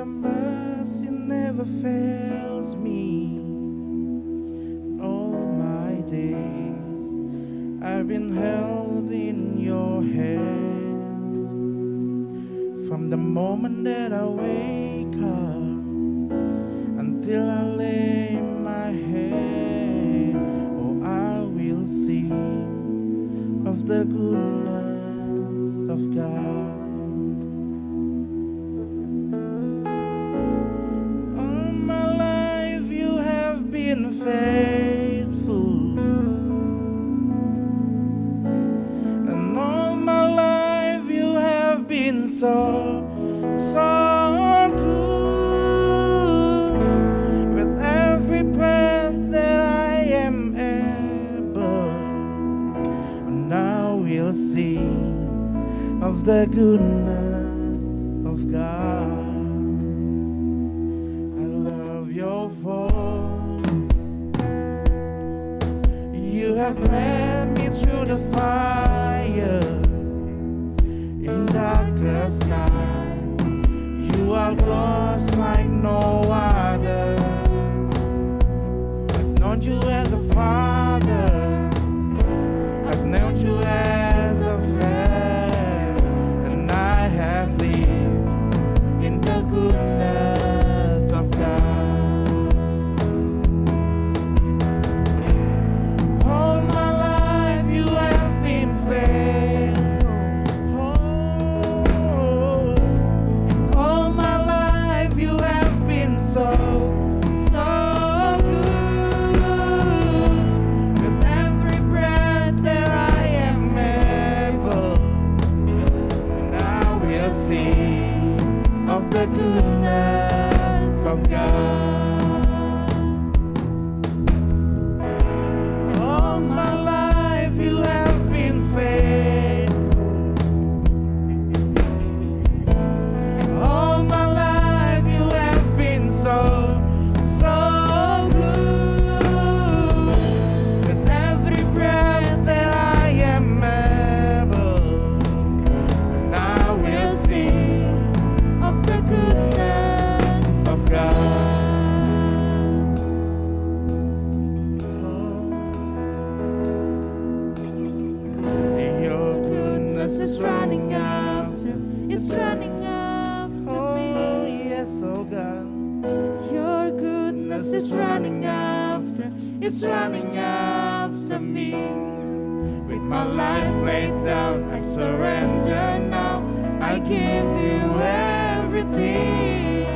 your mercy never fails me. All my days I've been held in your hands. From the moment that I wake up until I lay my head, oh, I will sing of the goodness of God. All my life you have been faithful, and all my life you have been so good. With every breath that I am able, and I will sing of the goodness of God. I love your voice. You have led me through the fire in darkest night. You are close like no other. I've known you as a father. I've known you as a friend, and I have lived in the goodness of God. All my life you have been faithful. All my life you have been so good. With every breath that I am able, and I will sing of the goodness of God. All my life you have been faithful. All my life you have been so good. With every breath that I am able, and I will sing of the goodness of God. Your goodness is running after, It's running after oh me. yes, oh God. Your goodness is running after, it's running after me. With my life laid down, I surrender now. I give you everything.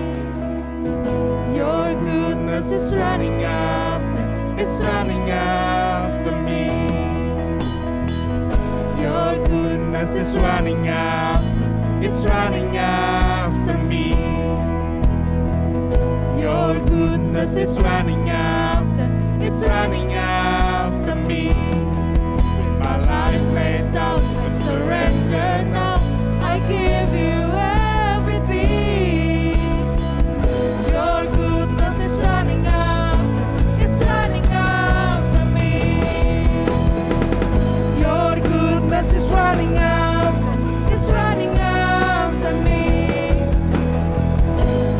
Your goodness is running after, It's running after me. Your goodness is running after, it's running after me. Your goodness is running after, it's running after me. With my life laid down, I surrender now. I give you everything. Your goodness is running after, it's running after me. Your goodness is running after, it's running after me.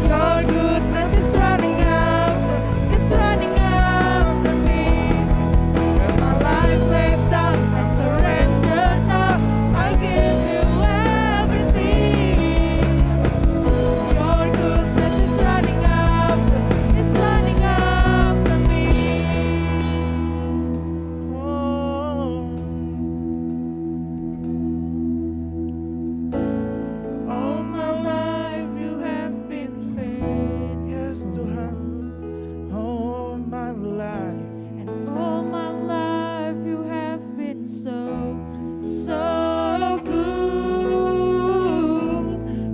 Your goodness is running after, it's running after me. With my life laid down, I surrender now. I give you everything. Your goodness is running after, it's running after me. All my life you have been faithful. Yes, Tuhan. All my life. and all my life you have been so good.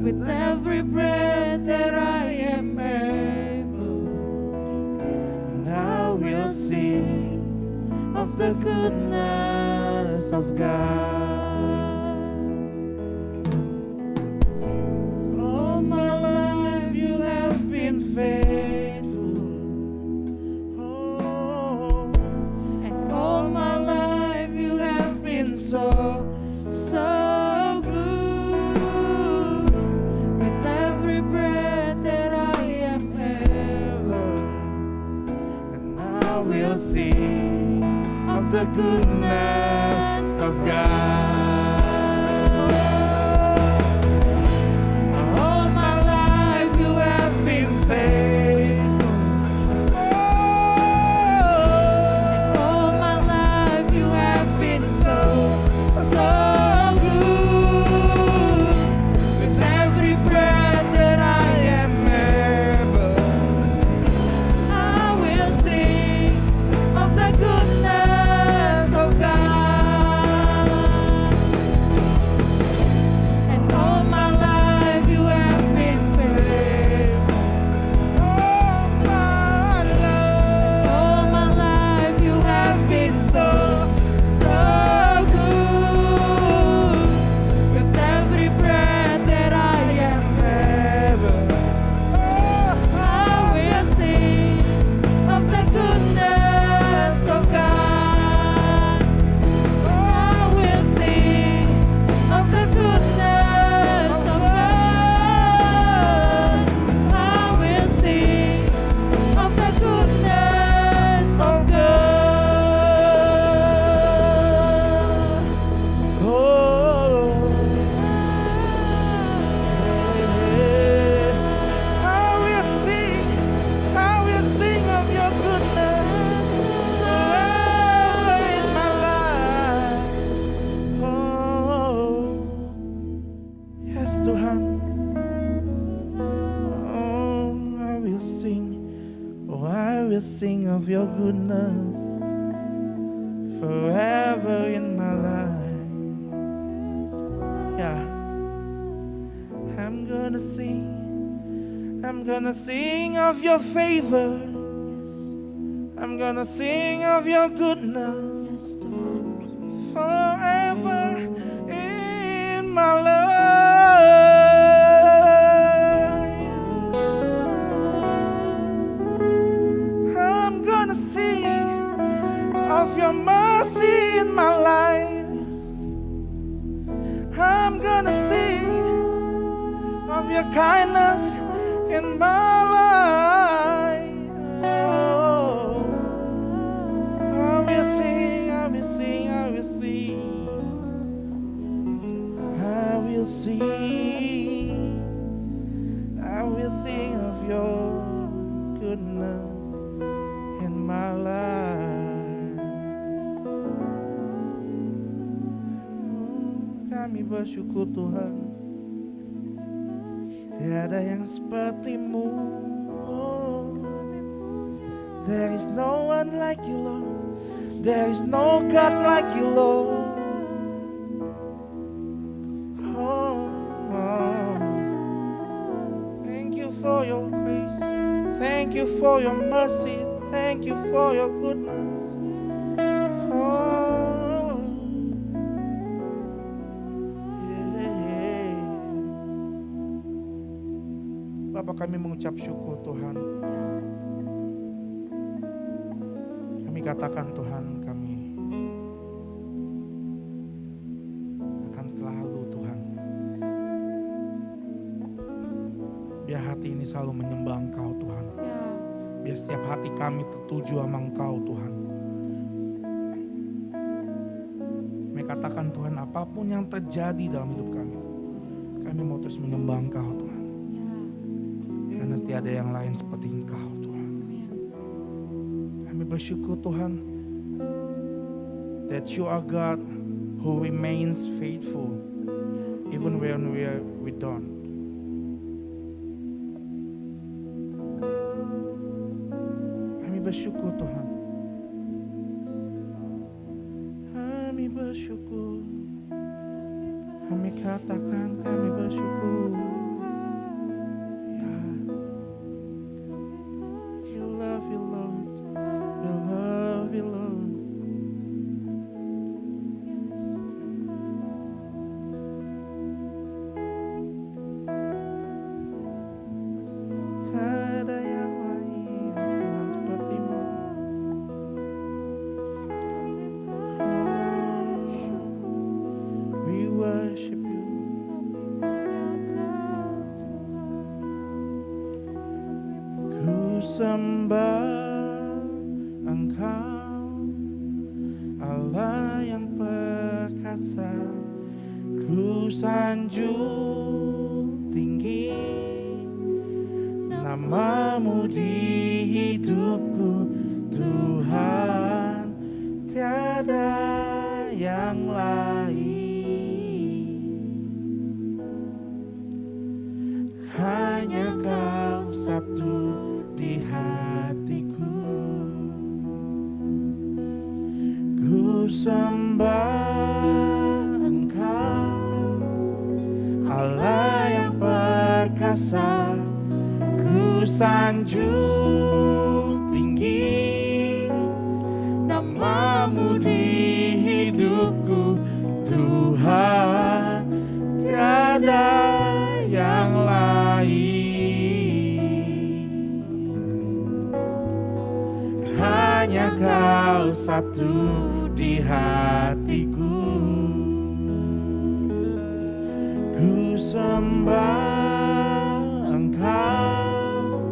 With every breath that I am able, and I will sing of the goodness of God. All my life you have been faithful. Oh, And all my life you have been so good. With every breath that the goodness of God. All my life you have been faithful. All my life you have Been so good. With every breath that I am able, I will sing of the goodness of God. And all my life you have been faithful. oh my love, All my life you have been so good. with every breath that I am Ever, I will sing of the goodness of God. I will sing of the goodness of God. I will sing of the goodness of God. oh, I will sing of your goodness forever in my life. Oh, yes, Tuhan. Oh, I will sing. Oh, I will sing of your goodness forever in my life. Yeah, I'm gonna sing. I'm gonna sing of your favor. I'm gonna sing of your goodness forever in my life. I'm gonna sing of your mercy in my life. I'm gonna sing of your kindness in my life. Oh, I will sing, I will sing, I will sing. I will sing. I will sing of your goodness in my life. Kami bersyukur Tuhan. Tiada yang sepertimu. Oh, there is no one like you, Lord. There is no God like you, Lord. Oh, thank you for your grace. Thank you for your mercy. Thank you for your goodness. Oh, yeah. Bapak, kami mengucap syukur Tuhan. Kami katakan Tuhan, kami akan selalu Tuhan, biar hati ini selalu menyembah Engkau Tuhan. Biar setiap hati kami tertuju sama Engkau Tuhan. Kami katakan Tuhan, apapun yang terjadi dalam hidup kami mau terus menyembah Engkau Tuhan. Karena tiada yang lain seperti Engkau Tuhan. Kami bersyukur Tuhan, that you are God who remains faithful even when we don't. Kami bersyukur Tuhan. Kami bersyukur. Kami katakan kami bersyukur. Ya. You love you Lord. You love you Lord. Tiada yang lain Tuhan sepertimu. We worship you. Ku sembah Engkau, Allah yang perkasa, ku sanjung tinggi namamu di hidupku, Tuhan, tiada yang lain. Hanya Kau satu di hatiku, ku sembah Engkau, Allah yang perkasa, ku sanjung tinggi namamu di hidupku, Tuhan, tiada yang lain. Hanya Kau satu di hatiku, ku sembah Engkau,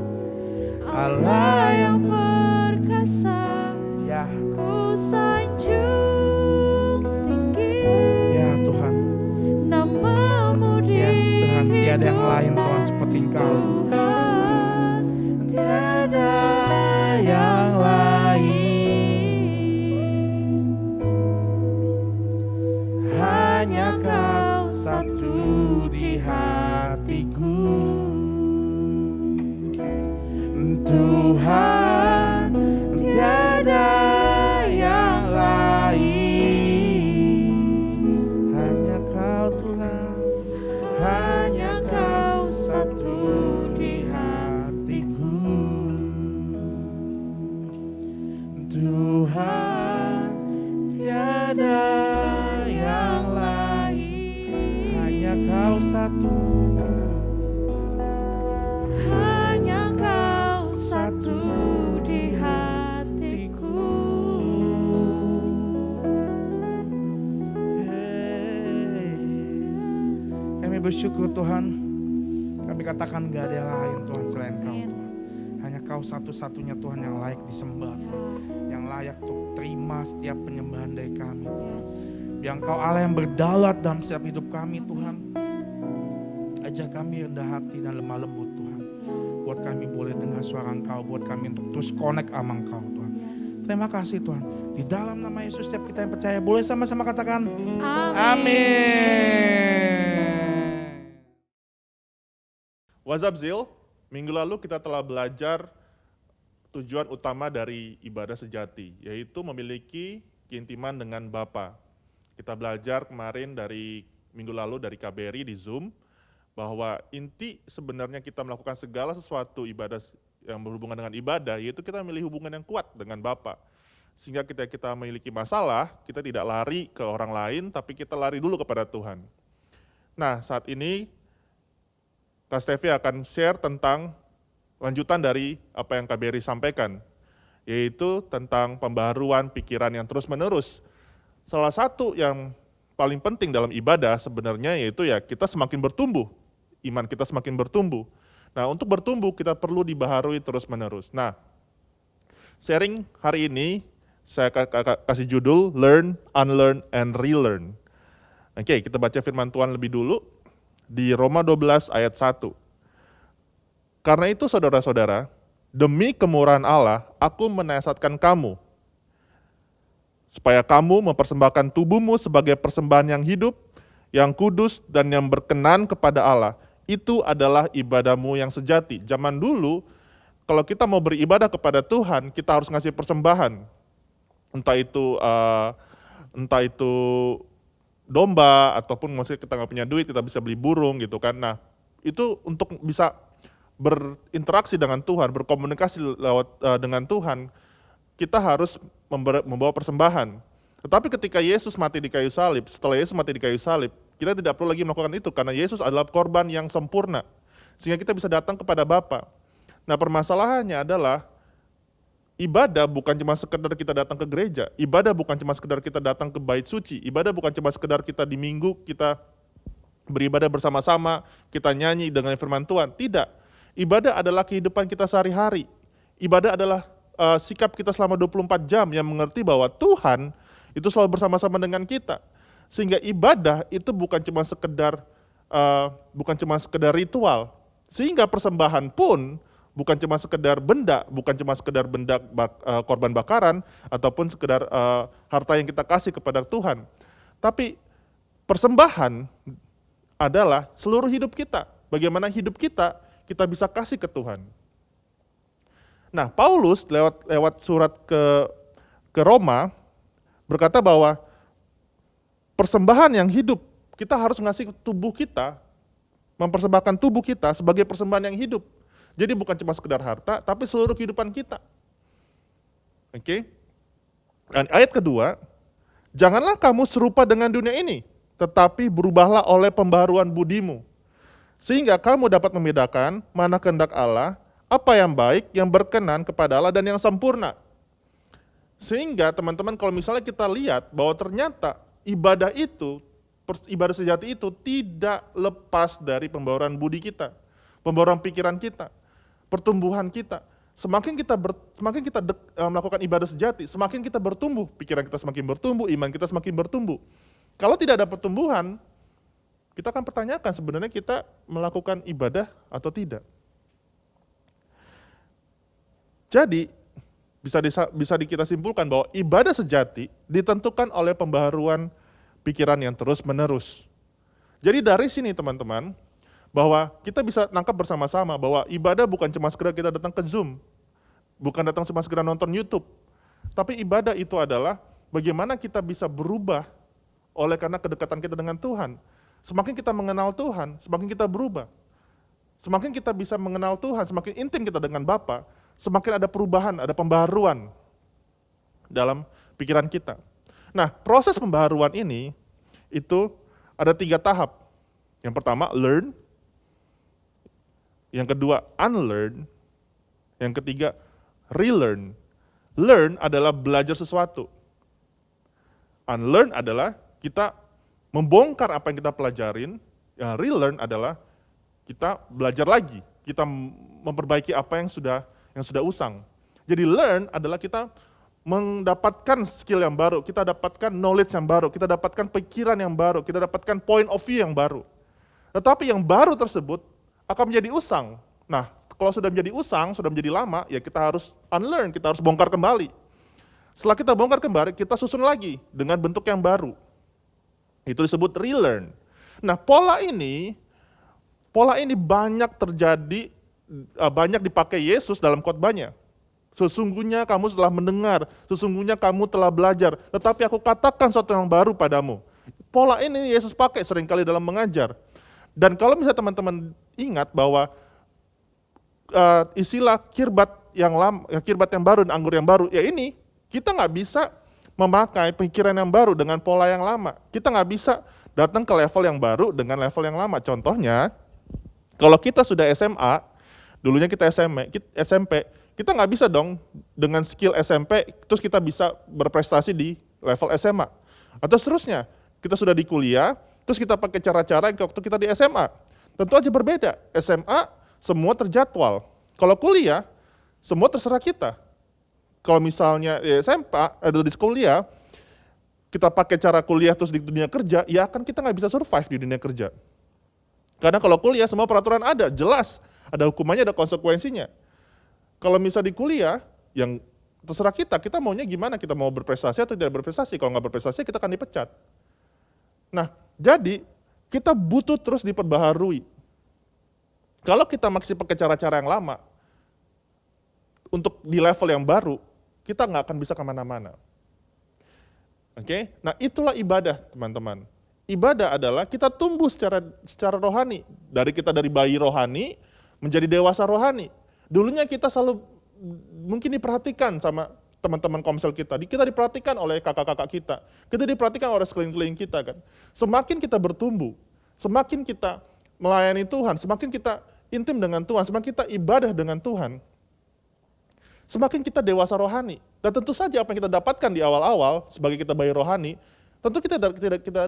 Allah yang perkasa, ya, ku sanjung tinggi ya Tuhan, namamu di yes Tuhan, tiada yang lain Tuhan seperti Engkau, Tuhan, tiada yang lain. Hanya Kau satu di hatiku, Tuhan, tiada yang lain. Hanya Kau Tuhan, hanya Kau satu di hatiku, Tuhan, tiada yang lain. Hanya Kau satu, hanya Kau satu di hatiku. Kami bersyukur Tuhan, kami katakan gak ada yang lain Tuhan selain Kau Tuhan. Hanya Kau satu-satunya Tuhan yang layak disembah Tuhan, yang layak untuk terima setiap penyembahan dari kami Tuhan. Biar Engkau Allah yang berdaulat dalam setiap hidup kami Tuhan. Ajak kami rendah hati dan lemah lembut Tuhan. Buat kami boleh dengar suara Engkau, buat kami untuk terus connect sama Engkau Tuhan. Terima kasih Tuhan. Di dalam nama Yesus setiap kita yang percaya boleh sama-sama katakan amin. What's up Zil? Minggu lalu kita telah belajar tujuan utama dari ibadah sejati, yaitu memiliki keintiman dengan Bapa. Kita belajar kemarin dari minggu lalu dari KBRI di Zoom, bahwa inti sebenarnya kita melakukan segala sesuatu ibadah yang berhubungan dengan ibadah, yaitu kita memilih hubungan yang kuat dengan Bapa. Sehingga kita memiliki masalah, kita tidak lari ke orang lain, tapi kita lari dulu kepada Tuhan. Nah, saat ini Kak Stevi akan share tentang lanjutan dari apa yang KBRI sampaikan, yaitu tentang pembaharuan pikiran yang terus-menerus. Salah satu yang paling penting dalam ibadah sebenarnya yaitu ya kita semakin bertumbuh, iman kita semakin bertumbuh. Nah, untuk bertumbuh kita perlu dibaharui terus-menerus. Nah, sharing hari ini saya kasih judul Learn, Unlearn, and Relearn. Oke, kita baca firman Tuhan lebih dulu di Roma 12 ayat 1. Karena itu saudara-saudara, demi kemurahan Allah, aku menasihatkan kamu, supaya kamu mempersembahkan tubuhmu sebagai persembahan yang hidup, yang kudus, dan yang berkenan kepada Allah. Itu adalah ibadahmu yang sejati. Zaman dulu, kalau kita mau beribadah kepada Tuhan, kita harus ngasih persembahan. Entah itu domba, ataupun maksudnya kita nggak punya duit, kita bisa beli burung gitu kan. Nah, itu untuk bisa berinteraksi dengan Tuhan, berkomunikasi dengan Tuhan, kita harus membawa persembahan. Tetapi ketika Yesus mati di kayu salib, setelah Yesus mati di kayu salib, kita tidak perlu lagi melakukan itu karena Yesus adalah korban yang sempurna. Sehingga kita bisa datang kepada Bapa. Nah, permasalahannya adalah ibadah bukan cuma sekedar kita datang ke gereja, ibadah bukan cuma sekedar kita datang ke bait suci, ibadah bukan cuma sekedar kita di minggu kita beribadah bersama-sama, kita nyanyi dengan firman Tuhan. Tidak. Ibadah adalah kehidupan kita sehari-hari. Ibadah adalah sikap kita selama 24 jam yang mengerti bahwa Tuhan itu selalu bersama-sama dengan kita. Sehingga ibadah itu bukan cuma sekedar ritual. Sehingga persembahan pun bukan cuma sekedar benda, korban bakaran ataupun sekedar harta yang kita kasih kepada Tuhan. Tapi persembahan adalah seluruh hidup kita. Bagaimana hidup kita bisa kasih ke Tuhan. Nah, Paulus lewat surat ke Roma berkata bahwa persembahan yang hidup, kita harus ngasih tubuh kita, mempersembahkan tubuh kita sebagai persembahan yang hidup. Jadi bukan cuma sekedar harta, tapi seluruh kehidupan kita. Oke? Dan ayat kedua, janganlah kamu serupa dengan dunia ini, tetapi berubahlah oleh pembaharuan budimu, sehingga kamu dapat membedakan mana kehendak Allah, apa yang baik, yang berkenan kepada Allah, dan yang sempurna. Sehingga teman-teman kalau misalnya kita lihat bahwa ternyata ibadah sejati itu tidak lepas dari pembaharuan budi kita, pembaharuan pikiran kita, pertumbuhan kita. Semakin kita melakukan ibadah sejati, semakin kita bertumbuh, pikiran kita semakin bertumbuh, iman kita semakin bertumbuh. Kalau tidak ada pertumbuhan, kita akan pertanyakan sebenarnya kita melakukan ibadah atau tidak. Jadi, bisa kita simpulkan bahwa ibadah sejati ditentukan oleh pembaharuan pikiran yang terus-menerus. Jadi dari sini teman-teman, bahwa kita bisa nangkap bersama-sama bahwa ibadah bukan cuma sekedar kita datang ke Zoom, bukan datang cuma sekedar nonton YouTube, tapi ibadah itu adalah bagaimana kita bisa berubah oleh karena kedekatan kita dengan Tuhan. Semakin kita mengenal Tuhan, semakin kita berubah. Semakin kita bisa mengenal Tuhan, semakin intim kita dengan Bapa, semakin ada perubahan, ada pembaharuan dalam pikiran kita. Nah, proses pembaharuan ini itu ada 3 tahap. Yang pertama, learn. Yang kedua, unlearn. Yang ketiga, relearn. Learn adalah belajar sesuatu. Unlearn adalah kita membongkar apa yang kita pelajarin. Yang relearn adalah kita belajar lagi. Kita memperbaiki apa yang sudah usang. Jadi learn adalah kita mendapatkan skill yang baru, kita dapatkan knowledge yang baru, kita dapatkan pikiran yang baru, kita dapatkan point of view yang baru. Tetapi yang baru tersebut akan menjadi usang. Nah, kalau sudah menjadi usang, sudah menjadi lama, ya kita harus unlearn, kita harus bongkar kembali. Setelah kita bongkar kembali, kita susun lagi dengan bentuk yang baru. Itu disebut relearn. Nah, pola ini banyak terjadi, banyak dipakai Yesus dalam khotbahnya. Sesungguhnya kamu telah mendengar, sesungguhnya kamu telah belajar, tetapi aku katakan sesuatu yang baru padamu. Pola ini Yesus pakai seringkali dalam mengajar. Dan kalau misalnya teman-teman ingat bahwa istilah kirbat yang lama, kirbat yang baru dan anggur yang baru, ya ini kita nggak bisa memakai pikiran yang baru dengan pola yang lama. Kita nggak bisa datang ke level yang baru dengan level yang lama. Contohnya, kalau kita sudah SMA, dulunya kita SMP, kita nggak bisa dong dengan skill SMP, terus kita bisa berprestasi di level SMA. Atau seterusnya, kita sudah di kuliah, terus kita pakai cara-cara yang waktu kita di SMA. Tentu aja berbeda. SMA, semua terjadwal. Kalau kuliah, semua terserah kita. Kalau misalnya di SMP, di kuliah, kita pakai cara kuliah terus di dunia kerja, ya kan kita nggak bisa survive di dunia kerja. Karena kalau kuliah, semua peraturan ada, jelas. Ada hukumannya, ada konsekuensinya. Kalau misalnya di kuliah, yang terserah kita maunya gimana, kita mau berprestasi atau tidak berprestasi. Kalau nggak berprestasi, kita akan dipecat. Nah, jadi kita butuh terus diperbaharui. Kalau kita masih pakai cara-cara yang lama, untuk di level yang baru, kita nggak akan bisa kemana-mana. Oke? Nah, itulah ibadah, teman-teman. Ibadah adalah kita tumbuh secara rohani. Kita dari bayi rohani menjadi dewasa rohani. Dulunya kita selalu mungkin diperhatikan sama teman-teman komsel kita diperhatikan oleh kakak-kakak kita diperhatikan oleh sekeliling-keliling kita kan. Semakin kita bertumbuh, semakin kita melayani Tuhan, semakin kita intim dengan Tuhan, semakin kita ibadah dengan Tuhan, semakin kita dewasa rohani. Dan tentu saja apa yang kita dapatkan di awal-awal sebagai kita bayi rohani, tentu kita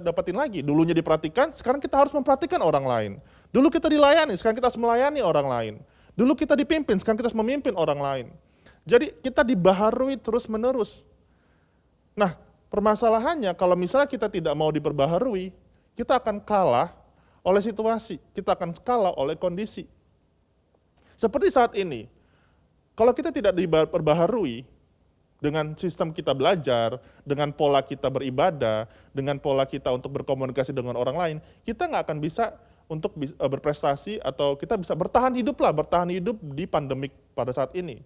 dapatin lagi. Dulunya diperhatikan, sekarang kita harus memperhatikan orang lain. Dulu kita dilayani, sekarang kita harus melayani orang lain. Dulu kita dipimpin, sekarang kita harus memimpin orang lain. Jadi kita dibaharui terus-menerus. Nah, Permasalahannya kalau misalnya kita tidak mau diperbaharui, kita akan kalah oleh situasi, kita akan kalah oleh kondisi. Seperti saat ini, kalau kita tidak diperbaharui dengan sistem kita belajar, dengan pola kita beribadah, dengan pola kita untuk berkomunikasi dengan orang lain, kita nggak akan bisa untuk berprestasi atau kita bisa bertahan hidup di pandemik pada saat ini.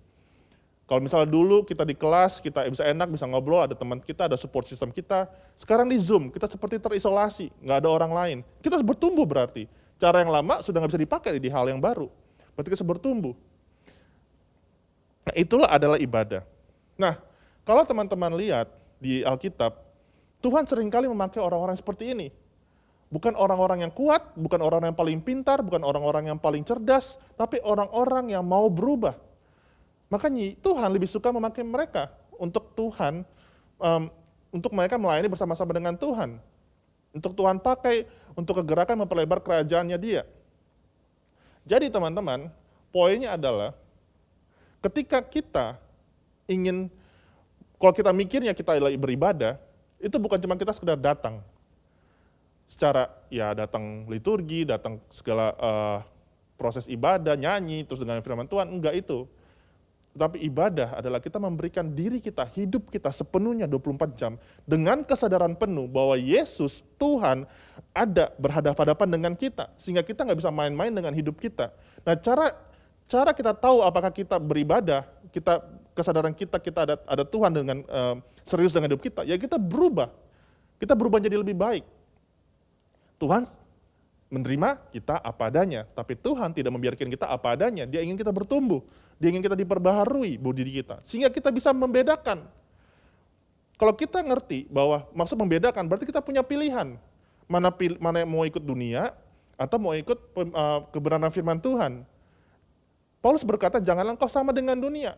Kalau misalnya dulu kita di kelas, kita bisa enak, bisa ngobrol, ada teman kita, ada support system kita. Sekarang di Zoom, kita seperti terisolasi, nggak ada orang lain. Kita harus bertumbuh berarti. Cara yang lama sudah nggak bisa dipakai di hal yang baru. Berarti kita harus bertumbuh. Nah, itulah adalah ibadah. Nah, kalau teman-teman lihat di Alkitab, Tuhan seringkali memakai orang-orang seperti ini. Bukan orang-orang yang kuat, bukan orang yang paling pintar, bukan orang-orang yang paling cerdas, tapi orang-orang yang mau berubah. Makanya Tuhan lebih suka memakai mereka untuk Tuhan, untuk mereka melayani bersama-sama dengan Tuhan. Untuk Tuhan pakai untuk kegerakan memperlebar kerajaannya Dia. Jadi teman-teman, poinnya adalah ketika kita ingin, kalau kita mikirnya kita lagi beribadah, itu bukan cuma kita sekedar datang. Secara ya datang liturgi, datang segala proses ibadah, nyanyi, terus dengan firman Tuhan, enggak itu. Tetapi ibadah adalah kita memberikan diri kita, hidup kita sepenuhnya 24 jam dengan kesadaran penuh bahwa Yesus, Tuhan, ada berhadapan-hadapan dengan kita. Sehingga kita nggak bisa main-main dengan hidup kita. Nah, cara kita tahu apakah kita beribadah, kesadaran kita ada Tuhan dengan serius dengan hidup kita, ya kita berubah. Kita berubah jadi lebih baik. Tuhan menerima kita apa adanya, tapi Tuhan tidak membiarkan kita apa adanya. Dia ingin kita bertumbuh, Dia ingin kita diperbaharui budi kita, sehingga kita bisa membedakan. Kalau kita ngerti bahwa maksud membedakan, berarti kita punya pilihan. Mana yang mau ikut dunia, atau mau ikut kebenaran firman Tuhan. Paulus berkata, janganlah engkau sama dengan dunia.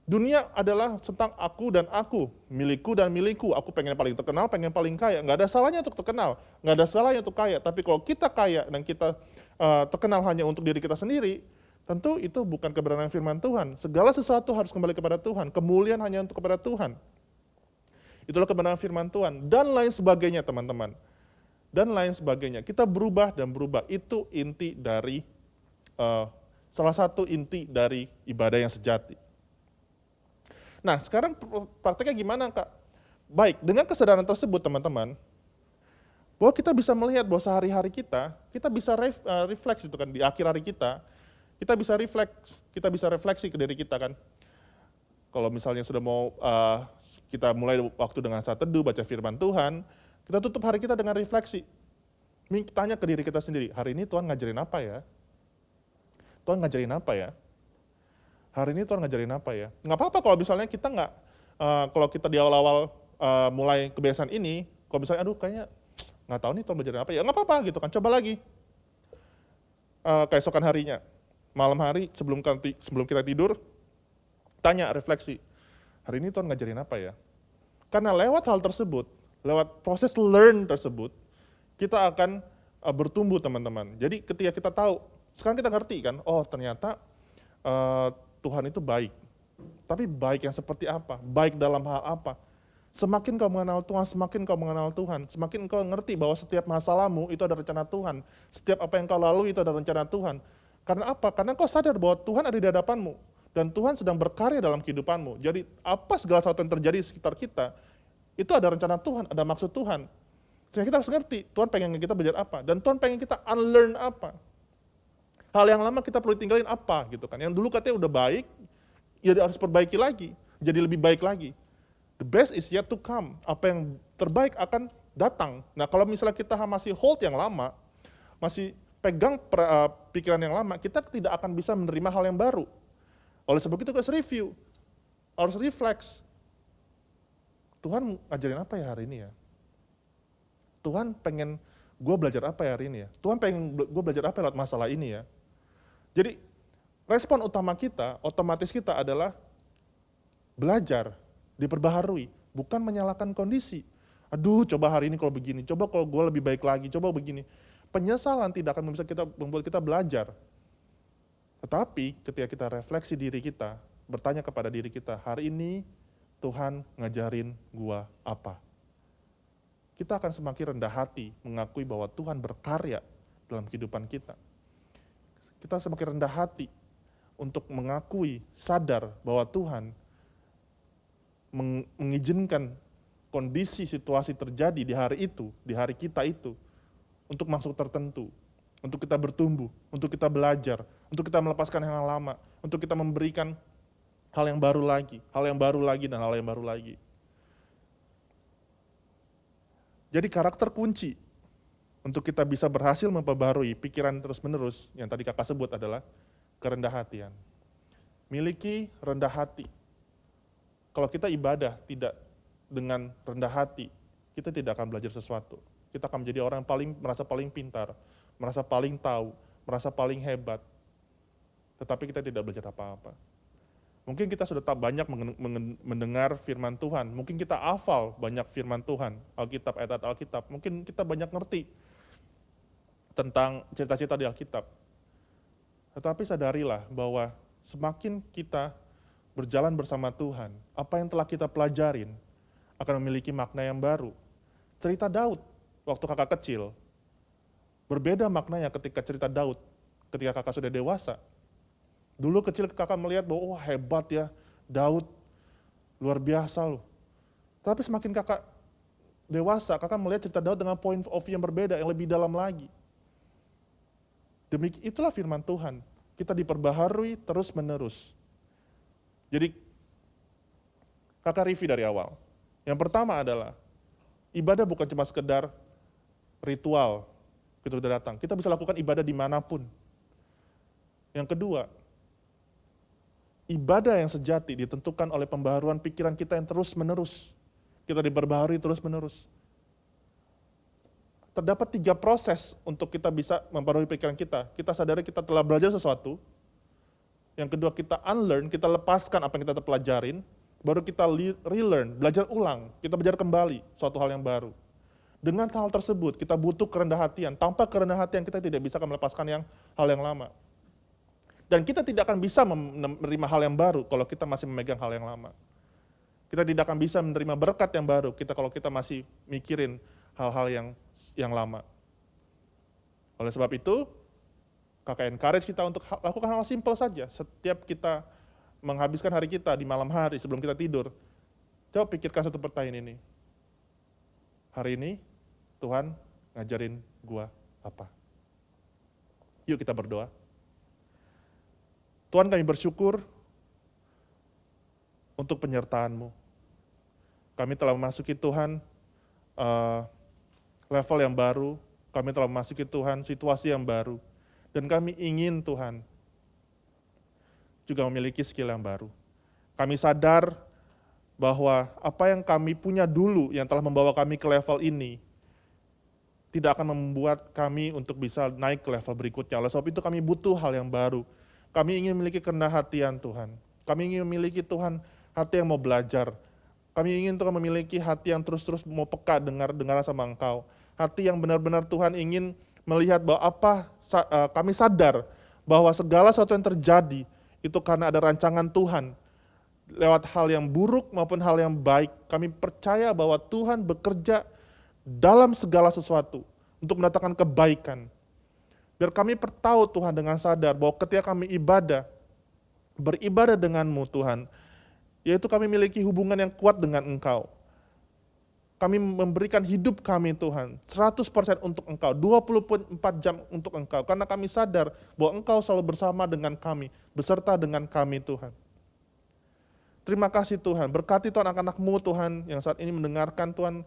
Dunia adalah tentang aku dan aku, milikku dan milikku. Aku pengen paling terkenal, pengen paling kaya. Nggak ada salahnya untuk terkenal, nggak ada salahnya untuk kaya. Tapi kalau kita kaya dan kita terkenal hanya untuk diri kita sendiri, tentu itu bukan kebenaran firman Tuhan. Segala sesuatu harus kembali kepada Tuhan. Kemuliaan hanya untuk kepada Tuhan. Itulah kebenaran firman Tuhan. Dan lain sebagainya teman-teman. Dan lain sebagainya. Kita berubah dan berubah. Itu inti dari, salah satu inti dari ibadah yang sejati. Nah, sekarang prakteknya gimana, Kak? Baik, dengan kesadaran tersebut, teman-teman, bahwa kita bisa melihat bahwa sehari-hari kita bisa refleks itu kan, di akhir hari kita bisa refleksi ke diri kita kan. Kalau misalnya sudah mau kita mulai waktu dengan saat teduh, baca firman Tuhan, kita tutup hari kita dengan refleksi. Tanya ke diri kita sendiri, hari ini Tuhan ngajarin apa ya? Tuhan ngajarin apa ya? Hari ini Tuhan ngajarin apa ya? Nggak apa-apa kalau misalnya kita nggak, kalau kita di awal-awal mulai kebiasaan ini, kalau misalnya aduh kayaknya nggak tahu nih Tuhan ngajarin apa ya, nggak apa-apa gitu kan, coba lagi. Keesokan harinya, malam hari sebelum kita tidur, tanya, refleksi, hari ini Tuhan ngajarin apa ya? Karena lewat hal tersebut, lewat proses learn tersebut, kita akan bertumbuh teman-teman. Jadi ketika kita tahu, sekarang kita ngerti kan, oh ternyata Tuhan itu baik. Tapi baik yang seperti apa? Baik dalam hal apa? Semakin kau mengenal Tuhan, semakin kau mengenal Tuhan. Semakin kau ngerti bahwa setiap masalahmu itu ada rencana Tuhan. Setiap apa yang kau lalui itu ada rencana Tuhan. Karena apa? Karena kau sadar bahwa Tuhan ada di hadapanmu. Dan Tuhan sedang berkarya dalam kehidupanmu. Jadi apa segala sesuatu yang terjadi di sekitar kita, itu ada rencana Tuhan, ada maksud Tuhan. Sehingga kita harus ngerti, Tuhan pengen kita belajar apa. Dan Tuhan pengen kita unlearn apa. Hal yang lama kita perlu tinggalin apa gitu kan. Yang dulu katanya udah baik, ya harus perbaiki lagi, jadi lebih baik lagi. The best is yet to come. Apa yang terbaik akan datang. Nah kalau misalnya kita masih hold yang lama, masih pegang pikiran yang lama, kita tidak akan bisa menerima hal yang baru. Oleh sebab itu kita harus review, harus refleks. Tuhan ngajarin apa ya hari ini ya? Tuhan pengen gue belajar apa ya hari ini ya? Tuhan pengen gue belajar apa lewat masalah ini ya? Jadi respon utama kita, otomatis kita adalah belajar, diperbaharui, bukan menyalahkan kondisi. Aduh, coba hari ini kalau begini, coba kalau gue lebih baik lagi, coba begini. Penyesalan tidak akan bisa membuat kita belajar. Tetapi ketika kita refleksi diri kita, bertanya kepada diri kita, hari ini Tuhan ngajarin gue apa? kita akan semakin rendah hati mengakui bahwa Tuhan berkarya dalam kehidupan kita. Kita semakin rendah hati untuk mengakui, sadar bahwa Tuhan mengizinkan kondisi situasi terjadi di hari itu, di hari kita itu, untuk maksud tertentu, untuk kita bertumbuh, untuk kita belajar, untuk kita melepaskan yang lama, untuk kita memberikan hal yang baru lagi, hal yang baru lagi, dan hal yang baru lagi. Jadi karakter kunci untuk kita bisa berhasil memperbarui pikiran terus-menerus yang tadi kakak sebut adalah kerendah hatian. Miliki rendah hati. Kalau kita ibadah tidak dengan rendah hati, kita tidak akan belajar sesuatu. Kita akan menjadi orang yang merasa paling pintar, merasa paling tahu, merasa paling hebat. Tetapi kita tidak belajar apa-apa. Mungkin kita sudah banyak mendengar firman Tuhan, mungkin kita hafal banyak firman Tuhan, Alkitab, ayat-ayat Alkitab, mungkin kita banyak ngerti tentang cerita-cerita di Alkitab. Tetapi sadarilah bahwa semakin kita berjalan bersama Tuhan, apa yang telah kita pelajarin akan memiliki makna yang baru. Cerita Daud waktu kakak kecil, berbeda maknanya ketika cerita Daud ketika kakak sudah dewasa. Dulu kecil kakak melihat bahwa hebat ya Daud, luar biasa loh. Tapi semakin kakak dewasa, kakak melihat cerita Daud dengan point of view yang berbeda, yang lebih dalam lagi. Itulah firman Tuhan, kita diperbaharui terus menerus. Jadi kakak review dari awal. Yang pertama adalah ibadah bukan cuma sekedar ritual, kita udah datang. Kita bisa lakukan ibadah dimanapun. Yang kedua, ibadah yang sejati ditentukan oleh pembaharuan pikiran kita yang terus-menerus. Kita diperbaharui terus-menerus. Terdapat 3 proses untuk kita bisa memperbaharui pikiran kita. Kita sadari kita telah belajar sesuatu. Yang kedua, kita unlearn, kita lepaskan apa yang kita pelajarin. Baru kita relearn, belajar ulang, kita belajar kembali suatu hal yang baru. Dengan hal tersebut, kita butuh kerendah hatian. Tanpa kerendah hatian, kita tidak bisa melepaskan hal yang lama. Dan kita tidak akan bisa menerima hal yang baru kalau kita masih memegang hal yang lama. Kita tidak akan bisa menerima berkat yang baru kalau kita masih mikirin hal-hal yang lama. Oleh sebab itu, kakak encourage kita untuk lakukan hal simpel saja. Setiap kita menghabiskan hari kita di malam hari sebelum kita tidur, coba pikirkan satu pertanyaan ini. Hari ini Tuhan ngajarin gua apa? Yuk kita berdoa. Tuhan, kami bersyukur untuk penyertaan-Mu. Kami telah memasuki Tuhan level yang baru, kami telah memasuki Tuhan situasi yang baru, dan kami ingin Tuhan juga memiliki skill yang baru. Kami sadar bahwa apa yang kami punya dulu yang telah membawa kami ke level ini, tidak akan membuat kami untuk bisa naik ke level berikutnya. Oleh sebab itu kami butuh hal yang baru. Kami ingin memiliki kerendah hatian Tuhan. Kami ingin memiliki Tuhan hati yang mau belajar. Kami ingin Tuhan memiliki hati yang terus-terus mau peka dengar sama Engkau. Hati yang benar-benar Tuhan ingin melihat bahwa kami sadar bahwa segala sesuatu yang terjadi itu karena ada rancangan Tuhan. Lewat hal yang buruk maupun hal yang baik, kami percaya bahwa Tuhan bekerja dalam segala sesuatu untuk mendatangkan kebaikan. Biar kami tahu Tuhan dengan sadar bahwa ketika kami beribadah dengan-Mu Tuhan, yaitu kami memiliki hubungan yang kuat dengan Engkau. Kami memberikan hidup kami Tuhan, 100% untuk Engkau, 24 jam untuk Engkau. Karena kami sadar bahwa Engkau selalu bersama dengan kami, beserta dengan kami Tuhan. Terima kasih Tuhan, berkati Tuhan anak-anak-Mu Tuhan yang saat ini mendengarkan Tuhan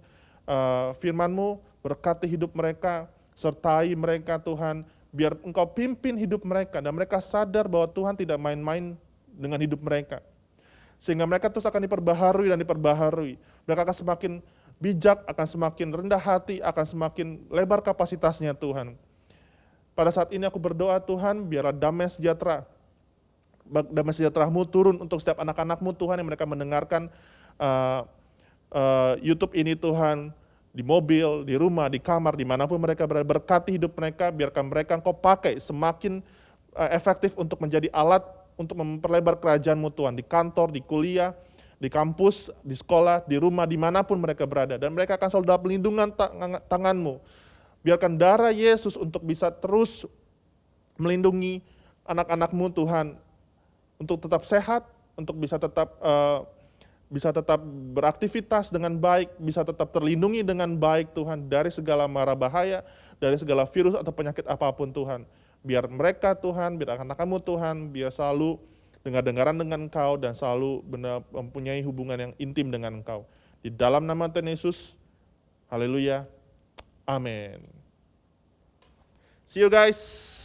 firman-Mu, berkati hidup mereka, sertai mereka Tuhan, biar Engkau pimpin hidup mereka, dan mereka sadar bahwa Tuhan tidak main-main dengan hidup mereka. Sehingga mereka terus akan diperbaharui dan diperbaharui. Mereka akan semakin bijak, akan semakin rendah hati, akan semakin lebar kapasitasnya Tuhan. Pada saat ini aku berdoa Tuhan, biarlah damai sejahtera-Mu turun untuk setiap anak-anak-Mu Tuhan yang mereka mendengarkan YouTube ini Tuhan, di mobil, di rumah, di kamar, dimanapun mereka berada, berkati hidup mereka, biarkan mereka Engkau pakai semakin efektif untuk menjadi alat untuk memperlebar kerajaan-Mu Tuhan, di kantor, di kuliah, di kampus, di sekolah, di rumah, dimanapun mereka berada. Dan mereka akan selalu dalam pelindungan tangan-Mu. Biarkan darah Yesus untuk bisa terus melindungi anak-anak-Mu Tuhan, untuk tetap sehat, untuk bisa tetap beraktivitas dengan baik, bisa tetap terlindungi dengan baik Tuhan dari segala mara bahaya, dari segala virus atau penyakit apapun Tuhan. Biar mereka Tuhan, biar anak-anak-Mu Tuhan, biar selalu dengar-dengaran dengan Engkau dan selalu mempunyai hubungan yang intim dengan Engkau. Di dalam nama Tuhan Yesus, haleluya, amin. See you guys.